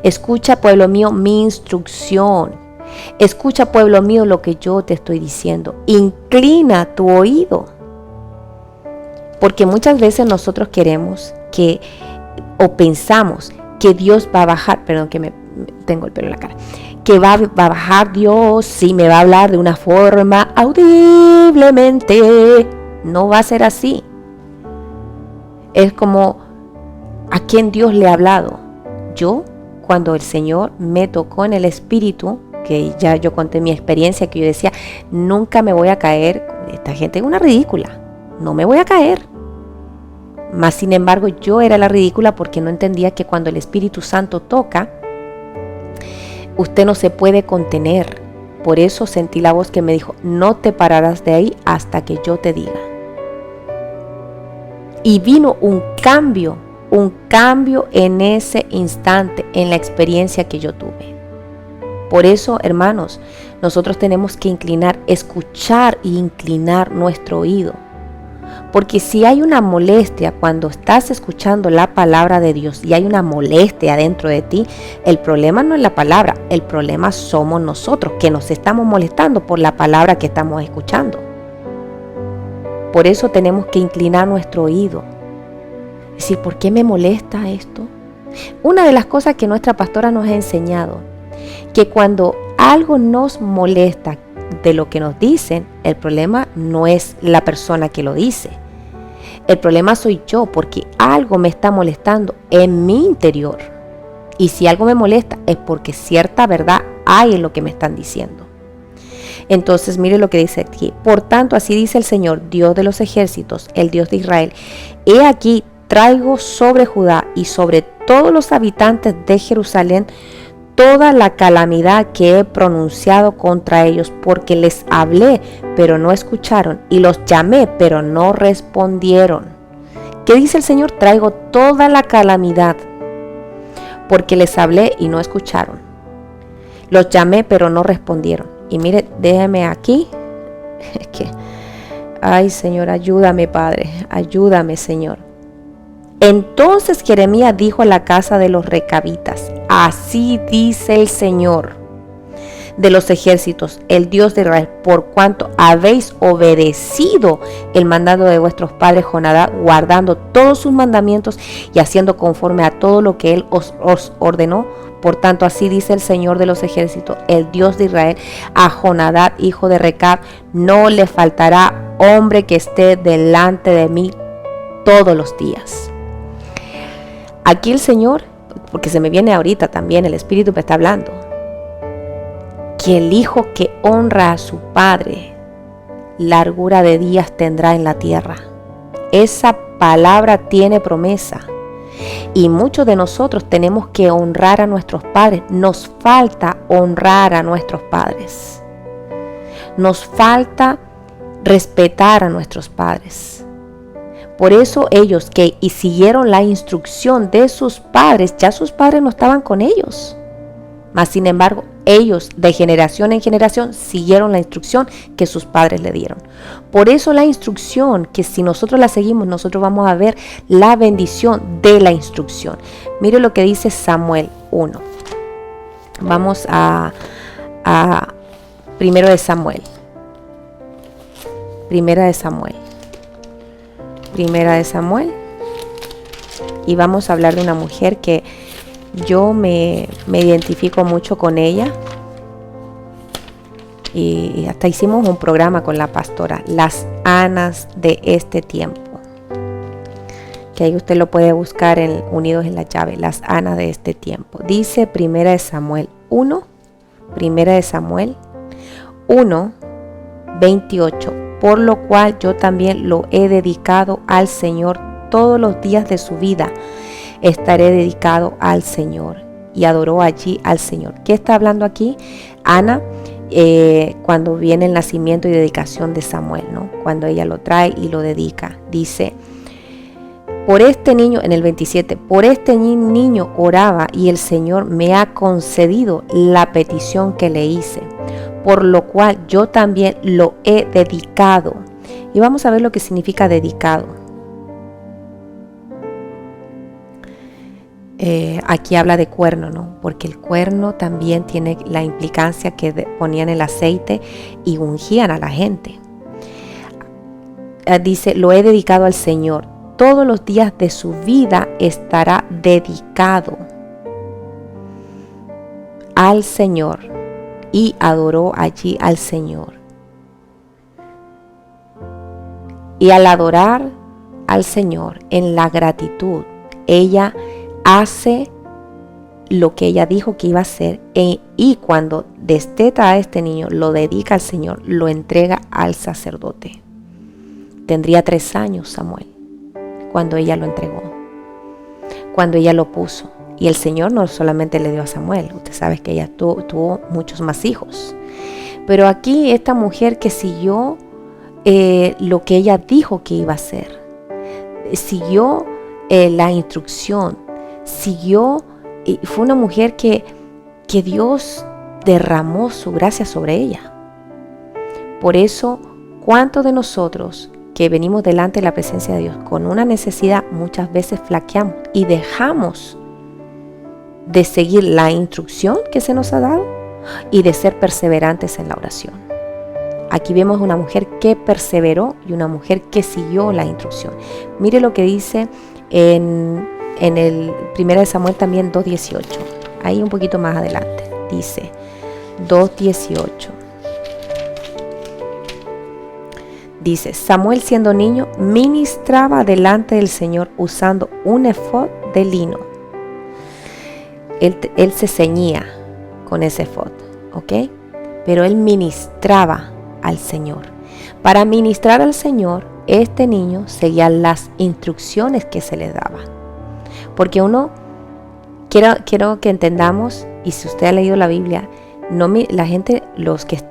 Escucha, pueblo mío, mi instrucción. Escucha, pueblo mío, lo que yo te estoy diciendo. Inclina tu oído. Porque muchas veces nosotros queremos o pensamos que Dios va a bajar, perdón que me tengo el pelo en la cara, que va a bajar Dios y me va a hablar de una forma audiblemente. No va a ser así. Es como a quien Dios le ha hablado. Yo, cuando el Señor me tocó en el espíritu, que ya yo conté mi experiencia, que yo decía, nunca me voy a caer, esta gente es una ridícula, no me voy a caer. Mas sin embargo yo era la ridícula porque no entendía que cuando el Espíritu Santo toca, usted no se puede contener. Por eso sentí la voz que me dijo, no te pararás de ahí hasta que yo te diga. Y vino un cambio en ese instante, en la experiencia que yo tuve. Por eso, hermanos, nosotros tenemos que escuchar e inclinar nuestro oído. Porque si hay una molestia cuando estás escuchando la palabra de Dios y hay una molestia dentro de ti, el problema no es la palabra, el problema somos nosotros que nos estamos molestando por la palabra que estamos escuchando. Por eso tenemos que inclinar nuestro oído. Es decir, ¿por qué me molesta esto? Una de las cosas que nuestra pastora nos ha enseñado, que cuando algo nos molesta de lo que nos dicen, el problema no es la persona que lo dice. El problema soy yo, porque algo me está molestando en mi interior. Y si algo me molesta es porque cierta verdad hay en lo que me están diciendo. Entonces mire lo que dice aquí. Por tanto, así dice el Señor, Dios de los ejércitos, el Dios de Israel. He aquí, traigo sobre Judá y sobre todos los habitantes de Jerusalén toda la calamidad que he pronunciado contra ellos, porque les hablé, pero no escucharon, y los llamé, pero no respondieron. ¿Qué dice el Señor? Traigo toda la calamidad, porque les hablé y no escucharon. Los llamé, pero no respondieron. Y mire, déjeme aquí. Ay, Señor, ayúdame, Padre, ayúdame, Señor. Entonces Jeremías dijo a la casa de los recabitas: así dice el Señor de los ejércitos, el Dios de Israel, por cuanto habéis obedecido el mandato de vuestros padres Jonadab, guardando todos sus mandamientos y haciendo conforme a todo lo que él os ordenó. Por tanto, así dice el Señor de los ejércitos, el Dios de Israel, a Jonadab, hijo de Recab, no le faltará hombre que esté delante de mí todos los días. Aquí el Señor, porque se me viene ahorita también, el Espíritu me está hablando, que el hijo que honra a su padre, largura de días tendrá en la tierra. Esa palabra tiene promesa. Y muchos de nosotros tenemos que honrar a nuestros padres. Nos falta honrar a nuestros padres. Nos falta respetar a nuestros padres. Por eso ellos que siguieron la instrucción de sus padres, ya sus padres no estaban con ellos. Mas sin embargo, ellos de generación en generación siguieron la instrucción que sus padres le dieron. Por eso la instrucción, que si nosotros la seguimos, nosotros vamos a ver la bendición de la instrucción. Mire lo que dice Samuel 1. Vamos a Primera de Samuel. Y vamos a hablar de una mujer que yo me identifico mucho con ella. Y hasta hicimos un programa con la pastora, las Anas de este tiempo. Que ahí usted lo puede buscar en Unidos en la Llave, las Anas de este tiempo. Dice Primera de Samuel 1, 28. Por lo cual yo también lo he dedicado al Señor todos los días de su vida. Estaré dedicado al Señor. Y adoró allí al Señor. ¿Qué está hablando aquí? Ana, cuando viene el nacimiento y dedicación de Samuel, ¿no? Cuando ella lo trae y lo dedica. Dice, por este niño, en el 27, por este niño oraba y el Señor me ha concedido la petición que le hice. Por lo cual yo también lo he dedicado. Y vamos a ver lo que significa dedicado. Aquí habla de cuerno, ¿no? Porque el cuerno también tiene la implicancia que ponían el aceite y ungían a la gente. Dice, lo he dedicado al Señor. Todos los días de su vida estará dedicado al Señor. Y adoró allí al Señor. Y al adorar al Señor en la gratitud, ella hace lo que ella dijo que iba a hacer, y cuando desteta a este niño, lo dedica al Señor, lo entrega al sacerdote. Tendría 3 años Samuel cuando ella lo entregó, cuando ella lo puso. Y el Señor no solamente le dio a Samuel, usted sabe que ella tuvo muchos más hijos. Pero aquí esta mujer que siguió lo que ella dijo que iba a hacer, siguió la instrucción, fue una mujer que Dios derramó su gracia sobre ella. Por eso, ¿cuántos de nosotros que venimos delante de la presencia de Dios con una necesidad muchas veces flaqueamos y dejamos de seguir la instrucción que se nos ha dado y de ser perseverantes en la oración? Aquí vemos una mujer que perseveró y una mujer que siguió la instrucción. Mire lo que dice en el 1 Samuel también 2:18. Ahí un poquito más adelante. Dice 2:18. Dice, Samuel siendo niño ministraba delante del Señor usando un efod de lino. Él se ceñía con ese efod, ¿ok? Pero él ministraba al Señor. Para ministrar al Señor, este niño seguía las instrucciones que se le daba. Porque quiero que entendamos, y si usted ha leído la Biblia, la gente, los que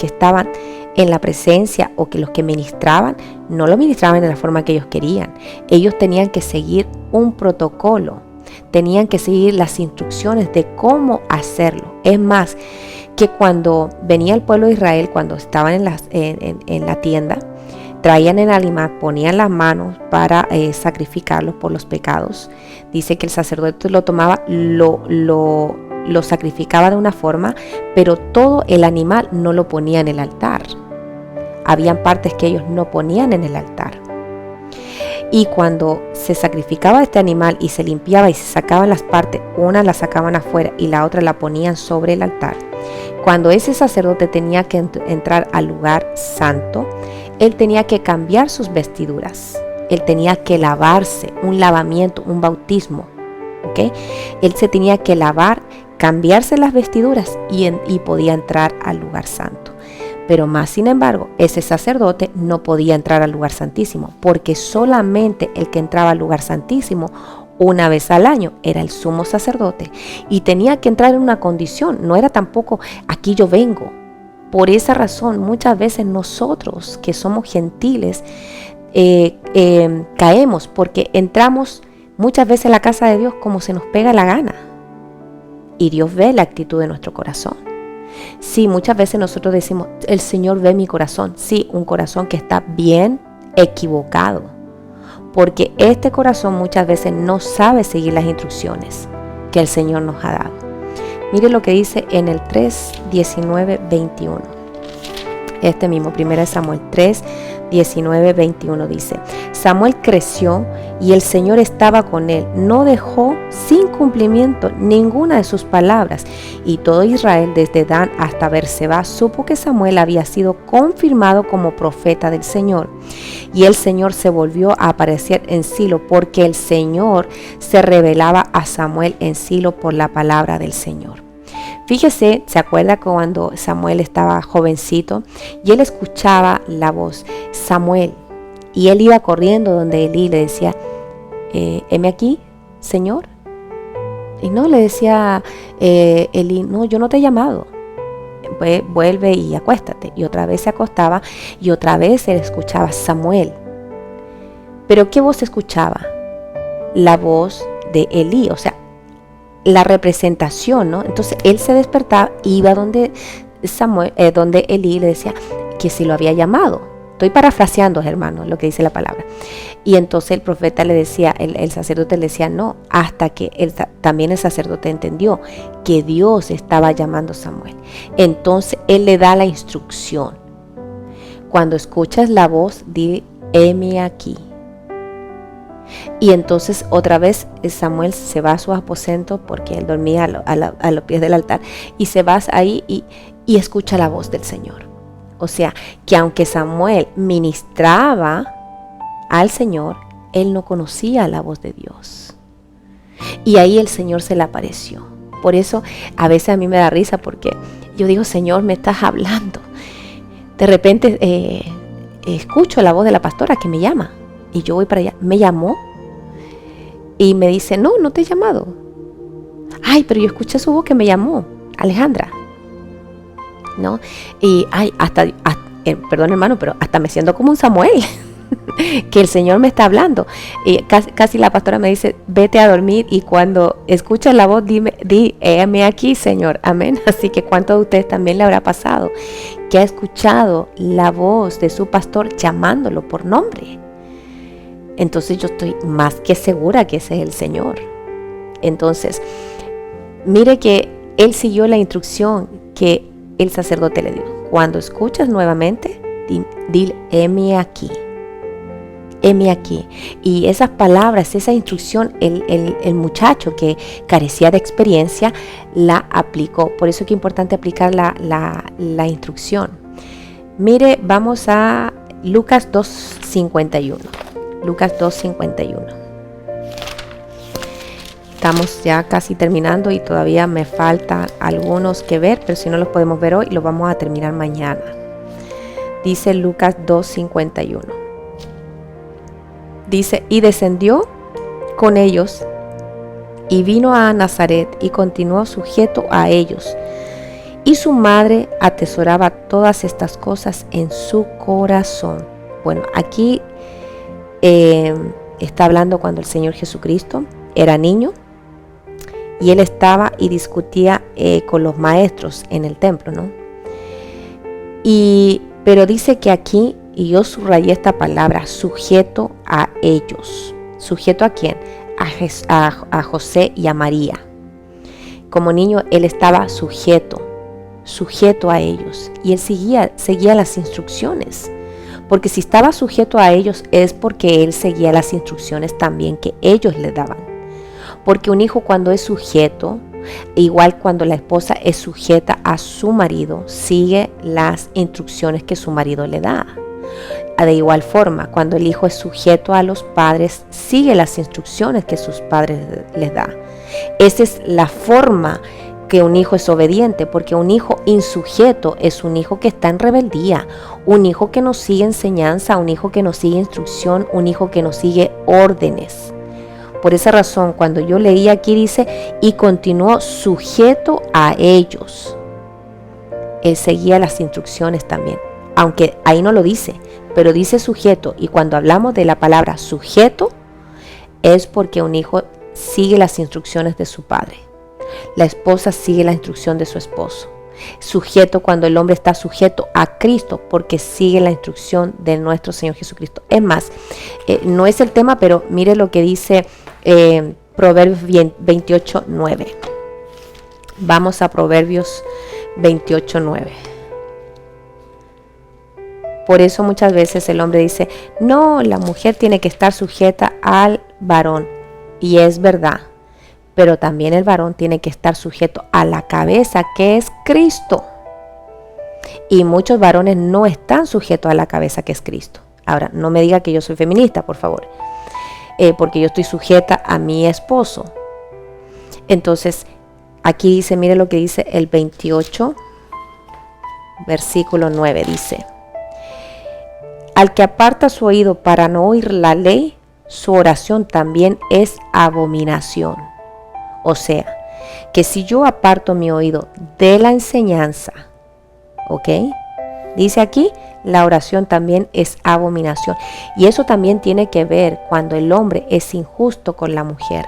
estaban en la presencia o que los que ministraban, no lo ministraban de la forma que ellos querían. Ellos tenían que seguir un protocolo, tenían que seguir las instrucciones de cómo hacerlo. Es más, que cuando venía el pueblo de Israel, cuando estaban en la tienda, traían el animal, ponían las manos para sacrificarlo por los pecados. Dice que el sacerdote lo tomaba, lo sacrificaba de una forma, pero todo el animal no lo ponía en el altar. Habían partes que ellos no ponían en el altar. Y cuando se sacrificaba este animal y se limpiaba y se sacaban las partes, una la sacaban afuera y la otra la ponían sobre el altar. Cuando ese sacerdote tenía que entrar al lugar santo, él tenía que cambiar sus vestiduras. Él tenía que lavarse, un lavamiento, un bautismo. ¿Okay? Él se tenía que lavar, cambiarse las vestiduras y podía entrar al lugar santo. Pero más sin embargo, ese sacerdote no podía entrar al lugar santísimo, porque solamente el que entraba al lugar santísimo una vez al año era el sumo sacerdote, y tenía que entrar en una condición, no era tampoco aquí yo vengo. Por esa razón, muchas veces nosotros que somos gentiles caemos, porque entramos muchas veces a la casa de Dios como se nos pega la gana, y Dios ve la actitud de nuestro corazón. Sí, muchas veces nosotros decimos, el Señor ve mi corazón. Sí, un corazón que está bien equivocado, porque este corazón muchas veces no sabe seguir las instrucciones que el Señor nos ha dado. Mire lo que dice en el 3, 19, 21. Este mismo, 1 Samuel 3, 19, 21 dice, Samuel creció y el Señor estaba con él, no dejó sin cumplimiento ninguna de sus palabras, y todo Israel desde Dan hasta Berseba supo que Samuel había sido confirmado como profeta del Señor. Y el Señor se volvió a aparecer en Silo, porque el Señor se revelaba a Samuel en Silo por la palabra del Señor. Fíjese, ¿se acuerda cuando Samuel estaba jovencito y él escuchaba la voz Samuel? Y él iba corriendo donde Elí le decía, heme aquí, Señor. Y no, le decía Elí, no, yo no te he llamado. Pues vuelve y acuéstate. Y otra vez se acostaba y otra vez él escuchaba Samuel. Pero ¿qué voz escuchaba? La voz de Elí, o sea, la representación, ¿no? Entonces él se despertaba, iba donde Samuel, donde Elí le decía que si lo había llamado. Estoy parafraseando, hermanos, lo que dice la palabra. Y entonces el profeta le decía, el sacerdote le decía no, hasta que también el sacerdote entendió que Dios estaba llamando a Samuel. Entonces él le da la instrucción. Cuando escuchas la voz, di, heme aquí. Y entonces otra vez Samuel se va a su aposento, porque él dormía a los pies del altar, y se va ahí y escucha la voz del Señor. O sea, que aunque Samuel ministraba al Señor, él no conocía la voz de Dios. Y ahí el Señor se le apareció. Por eso a veces a mí me da risa, porque yo digo, Señor, me estás hablando. De repente escucho la voz de la pastora que me llama. Y yo voy para allá. Me llamó y me dice, no te he llamado. Ay, pero yo escuché su voz que me llamó, Alejandra, ¿no? Y perdón, hermano, pero hasta me siento como un Samuel. que el Señor me está hablando. Y casi la pastora me dice, vete a dormir, y cuando escuchas la voz, di, heme aquí, Señor, amén. Así que ¿cuántos de ustedes también le habrá pasado que ha escuchado la voz de su pastor llamándolo por nombre? Entonces yo estoy más que segura que ese es el Señor. Entonces, mire que él siguió la instrucción que el sacerdote le dio. Cuando escuchas nuevamente, dile, heme aquí. Heme aquí. Y esas palabras, esa instrucción, el muchacho que carecía de experiencia la aplicó. Por eso es que es importante aplicar la instrucción. Mire, vamos a Lucas 2:51. Lucas 2:51. Estamos ya casi terminando y todavía me faltan algunos que ver, pero si no los podemos ver hoy, los vamos a terminar mañana. Dice Lucas 2:51. Dice, y descendió con ellos y vino a Nazaret y continuó sujeto a ellos. Y su madre atesoraba todas estas cosas en su corazón. Bueno, aquí está hablando cuando el Señor Jesucristo era niño y él estaba y discutía con los maestros en el templo, ¿no? Pero dice que aquí, y yo subrayé esta palabra, sujeto a ellos. ¿Sujeto a quién? A José y a María. Como niño él estaba sujeto a ellos, y él seguía las instrucciones. Porque si estaba sujeto a ellos es porque él seguía las instrucciones también que ellos le daban. Porque un hijo cuando es sujeto, igual cuando la esposa es sujeta a su marido, sigue las instrucciones que su marido le da. De igual forma, cuando el hijo es sujeto a los padres, sigue las instrucciones que sus padres les dan. Esa es la forma que un hijo es obediente, porque un hijo insujeto es un hijo que está en rebeldía, un hijo que no sigue enseñanza, un hijo que no sigue instrucción, un hijo que no sigue órdenes. Por esa razón, cuando yo leí aquí dice, y continuó sujeto a ellos. Él seguía las instrucciones también, aunque ahí no lo dice, pero dice sujeto, y cuando hablamos de la palabra sujeto, es porque un hijo sigue las instrucciones de su padre. La esposa sigue la instrucción de su esposo. Sujeto cuando el hombre está sujeto a Cristo, porque sigue la instrucción de nuestro Señor Jesucristo. Es más, no es el tema, pero mire lo que dice Proverbios 28:9. Vamos a Proverbios 28:9. Por eso muchas veces el hombre dice, no, la mujer tiene que estar sujeta al varón. Y es verdad. Pero también el varón tiene que estar sujeto a la cabeza, que es Cristo. Y muchos varones no están sujetos a la cabeza, que es Cristo. Ahora, no me diga que yo soy feminista, por favor. Porque yo estoy sujeta a mi esposo. Entonces, aquí dice, mire lo que dice el 28, versículo 9, dice, al que aparta su oído para no oír la ley, su oración también es abominación. O sea, que si yo aparto mi oído de la enseñanza, ¿ok? Dice aquí, la oración también es abominación. Y eso también tiene que ver cuando el hombre es injusto con la mujer.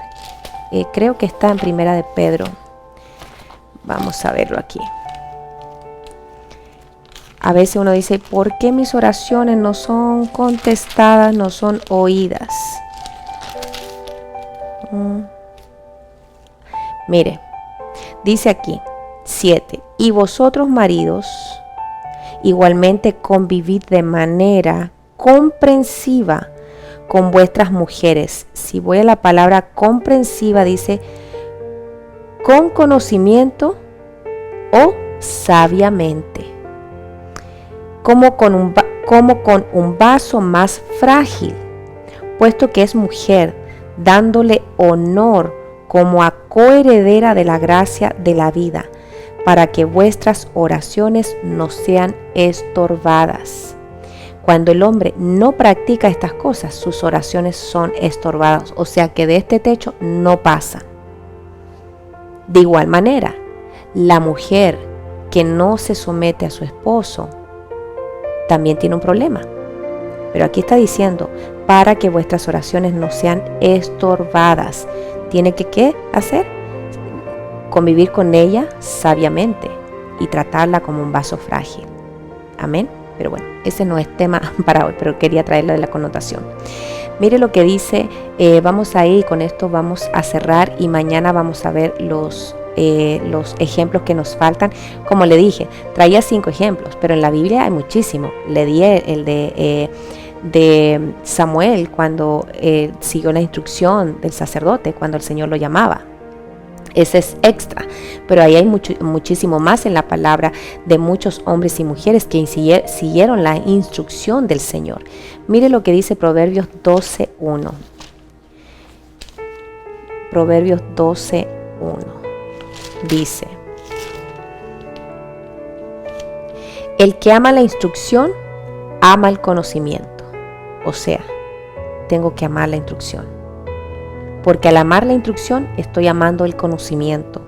Creo que está en Primera de Pedro. Vamos a verlo aquí. A veces uno dice, ¿por qué mis oraciones no son contestadas, no son oídas? Mire, dice aquí, 7. Y vosotros maridos, igualmente convivid de manera comprensiva con vuestras mujeres. Si voy a la palabra comprensiva, dice, con conocimiento o sabiamente. Como con un vaso más frágil, puesto que es mujer, dándole honor como a coheredera de la gracia de la vida, para que vuestras oraciones no sean estorbadas. Cuando el hombre no practica estas cosas, sus oraciones son estorbadas, o sea que de este techo no pasan. De igual manera, la mujer que no se somete a su esposo también tiene un problema, Pero aquí está diciendo, para que vuestras oraciones no sean estorbadas. Tiene que, ¿qué hacer? Convivir con ella sabiamente y tratarla como un vaso frágil. Amén. Pero bueno, ese no es tema para hoy, pero quería traerlo de la connotación. Mire lo que dice, vamos a ir, con esto vamos a cerrar y mañana vamos a ver los ejemplos que nos faltan. Como le dije, traía 5 ejemplos, pero en la Biblia hay muchísimos. Le di el de Samuel cuando siguió la instrucción del sacerdote, cuando el Señor lo llamaba. Ese es extra, pero ahí hay muchísimo más en la palabra de muchos hombres y mujeres que siguieron la instrucción del Señor. Mire lo que dice Proverbios 12:1. Proverbios 12:1 dice: el que ama la instrucción, ama el conocimiento. O sea, tengo que amar la instrucción. Porque al amar la instrucción estoy amando el conocimiento,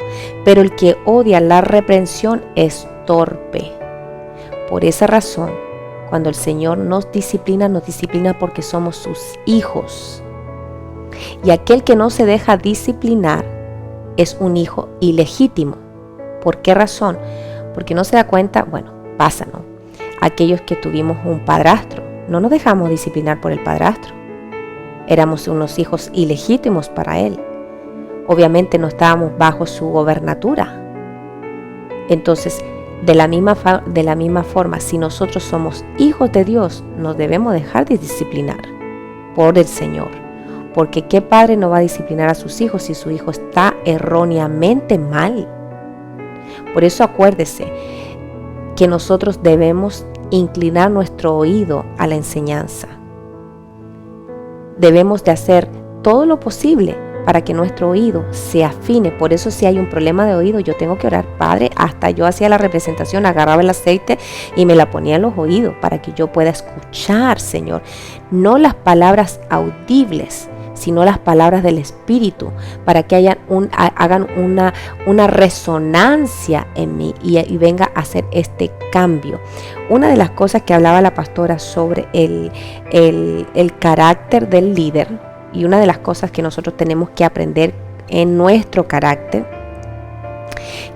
pero el que odia la reprensión es torpe. Por esa razón, cuando el Señor nos disciplina porque somos sus hijos. Y aquel que no se deja disciplinar es un hijo ilegítimo. ¿Por qué razón? Porque no se da cuenta, bueno, pasa, ¿no? Aquellos que tuvimos un padrastro, no nos dejamos disciplinar por el padrastro. Éramos unos hijos ilegítimos para él. Obviamente no estábamos bajo su gobernatura. Entonces, de la misma forma, si nosotros somos hijos de Dios, nos debemos dejar de disciplinar por el Señor. Porque ¿qué padre no va a disciplinar a sus hijos si su hijo está erróneamente mal? Por eso acuérdese que nosotros debemos inclinar nuestro oído a la enseñanza. Debemos de hacer todo lo posible para que nuestro oído se afine. Por eso si hay un problema de oído, yo tengo que orar, Padre. Hasta yo hacía la representación, agarraba el aceite y me la ponía en los oídos para que yo pueda escuchar, Señor. No las palabras audibles, sino las palabras del Espíritu, para que hagan una resonancia en mí y venga a hacer este cambio. Una de las cosas que hablaba la pastora sobre el carácter del líder, y una de las cosas que nosotros tenemos que aprender en nuestro carácter,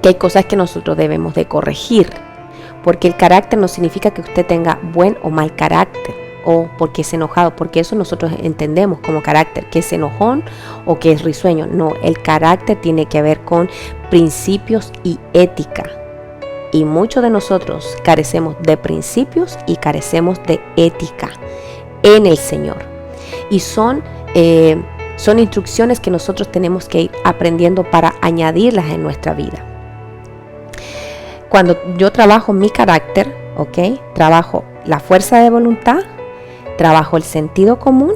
que hay cosas que nosotros debemos de corregir, porque el carácter no significa que usted tenga buen o mal carácter, o porque es enojado, porque eso nosotros entendemos como carácter, que es enojón o que es risueño. No, el carácter tiene que ver con principios y ética. Y muchos de nosotros carecemos de principios y carecemos de ética en el Señor. Y son instrucciones que nosotros tenemos que ir aprendiendo para añadirlas en nuestra vida. Cuando yo trabajo mi carácter, trabajo la fuerza de voluntad, trabajo el sentido común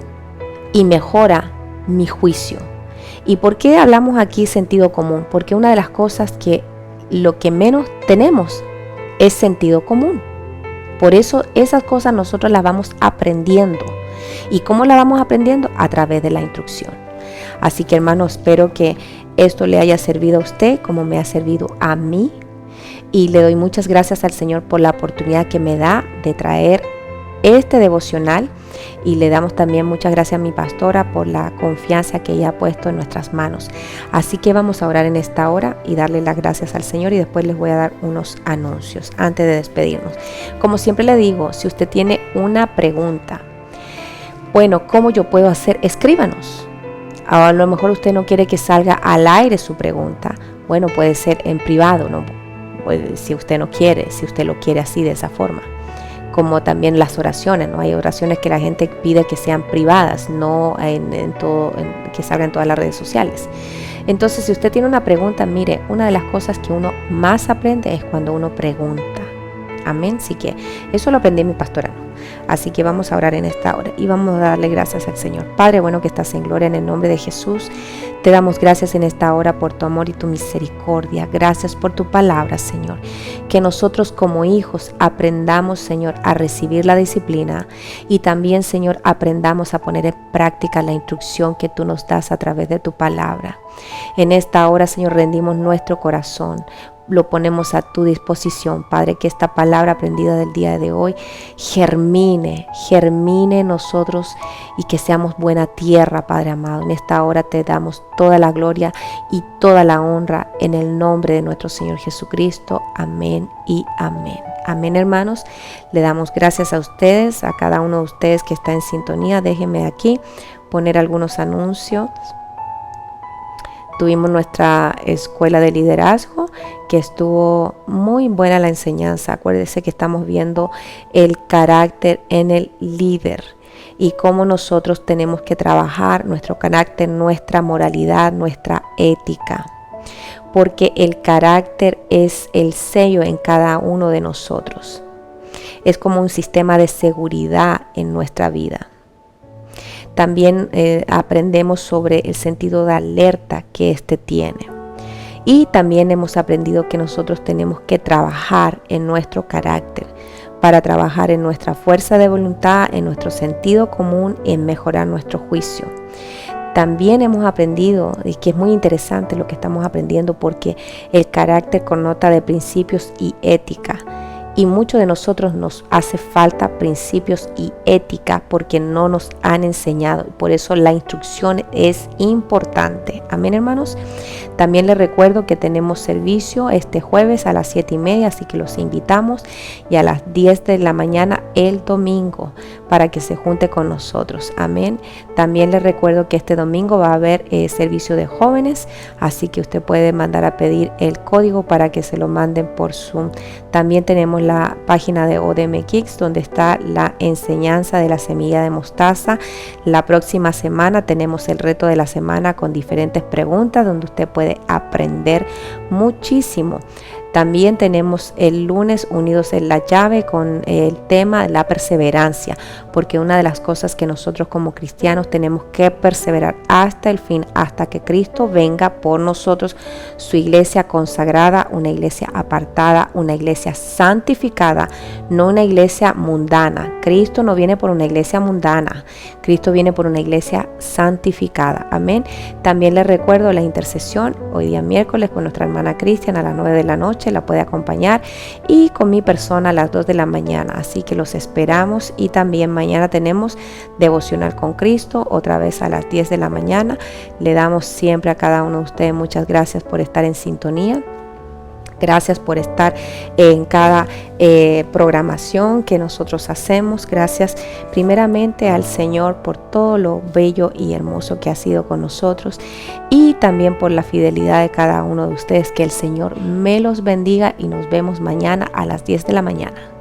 y mejora mi juicio. ¿Y por qué hablamos aquí sentido común? Porque una de las cosas que lo que menos tenemos es sentido común. Por eso esas cosas nosotros las vamos aprendiendo. ¿Y cómo las vamos aprendiendo? A través de la instrucción. Así que, hermano, espero que esto le haya servido a usted como me ha servido a mí. Y le doy muchas gracias al Señor por la oportunidad que me da de traer este devocional, y le damos también muchas gracias a mi pastora por la confianza que ella ha puesto en nuestras manos. Así que vamos a orar en esta hora y darle las gracias al Señor, y después les voy a dar unos anuncios antes de despedirnos. Como siempre le digo, si usted tiene una pregunta, bueno, ¿cómo yo puedo hacer? Escríbanos. A lo mejor usted no quiere que salga al aire su pregunta. Bueno, puede ser en privado, ¿no? Si usted no quiere, si usted lo quiere así, de esa forma. Como también las oraciones, ¿no? Hay oraciones que la gente pide que sean privadas, no que salgan en todas las redes sociales. Entonces, si usted tiene una pregunta, mire, una de las cosas que uno más aprende es cuando uno pregunta. Amén. Así que eso lo aprendí mi pastora, ¿no? Así que vamos a orar en esta hora y vamos a darle gracias al Señor. Padre bueno que estás en gloria, en el nombre de Jesús, te damos gracias en esta hora por tu amor y tu misericordia. Gracias por tu palabra, Señor. Que nosotros como hijos aprendamos, Señor, a recibir la disciplina, y también, Señor, aprendamos a poner en práctica la instrucción que tú nos das a través de tu palabra. En esta hora, Señor, rendimos nuestro corazón lo ponemos a tu disposición, Padre, que esta palabra aprendida del día de hoy germine en nosotros y que seamos buena tierra, Padre amado. En esta hora te damos toda la gloria y toda la honra en el nombre de nuestro Señor Jesucristo. Amén y amén. Amén, hermanos. Le damos gracias a ustedes, a cada uno de ustedes que está en sintonía. Déjenme aquí poner algunos anuncios. Tuvimos nuestra escuela de liderazgo, que estuvo muy buena la enseñanza. Acuérdense que estamos viendo el carácter en el líder y cómo nosotros tenemos que trabajar nuestro carácter, nuestra moralidad, nuestra ética. Porque el carácter es el sello en cada uno de nosotros. Es como un sistema de seguridad en nuestra vida. También aprendemos sobre el sentido de alerta que éste tiene. Y también hemos aprendido que nosotros tenemos que trabajar en nuestro carácter para trabajar en nuestra fuerza de voluntad, en nuestro sentido común, en mejorar nuestro juicio. También hemos aprendido, y que es muy interesante lo que estamos aprendiendo, porque el carácter connota de principios y ética. Y muchos de nosotros nos hace falta principios y ética porque no nos han enseñado. Por eso la instrucción es importante. Amén, hermanos. También les recuerdo que tenemos servicio este jueves a las 7:30, así que los invitamos, y a las 10 de la mañana el domingo para que se junte con nosotros. Amén. También les recuerdo que este domingo va a haber servicio de jóvenes, así que usted puede mandar a pedir el código para que se lo manden por Zoom. También tenemos la página de ODM Kicks, donde está la enseñanza de la semilla de mostaza. La próxima semana tenemos el reto de la semana con diferentes preguntas, donde usted puede aprender muchísimo. También tenemos el lunes Unidos en la Llave con el tema de la perseverancia, porque una de las cosas que nosotros como cristianos tenemos que perseverar hasta el fin, hasta que Cristo venga por nosotros, su iglesia consagrada, una iglesia apartada, una iglesia santificada, no una iglesia mundana. Cristo no viene por una iglesia mundana, Cristo viene por una iglesia santificada. Amén. También les recuerdo la intercesión hoy día miércoles con nuestra hermana Cristian a las 9 de la noche. La puede acompañar, y con mi persona a las 2 de la mañana, así que los esperamos. Y también mañana tenemos devocional con Cristo, otra vez a las 10 de la mañana. Le damos siempre a cada uno de ustedes muchas gracias por estar en sintonía. Gracias por estar en cada programación que nosotros hacemos. Gracias primeramente al Señor por todo lo bello y hermoso que ha sido con nosotros, y también por la fidelidad de cada uno de ustedes. Que el Señor me los bendiga y nos vemos mañana a las 10 de la mañana.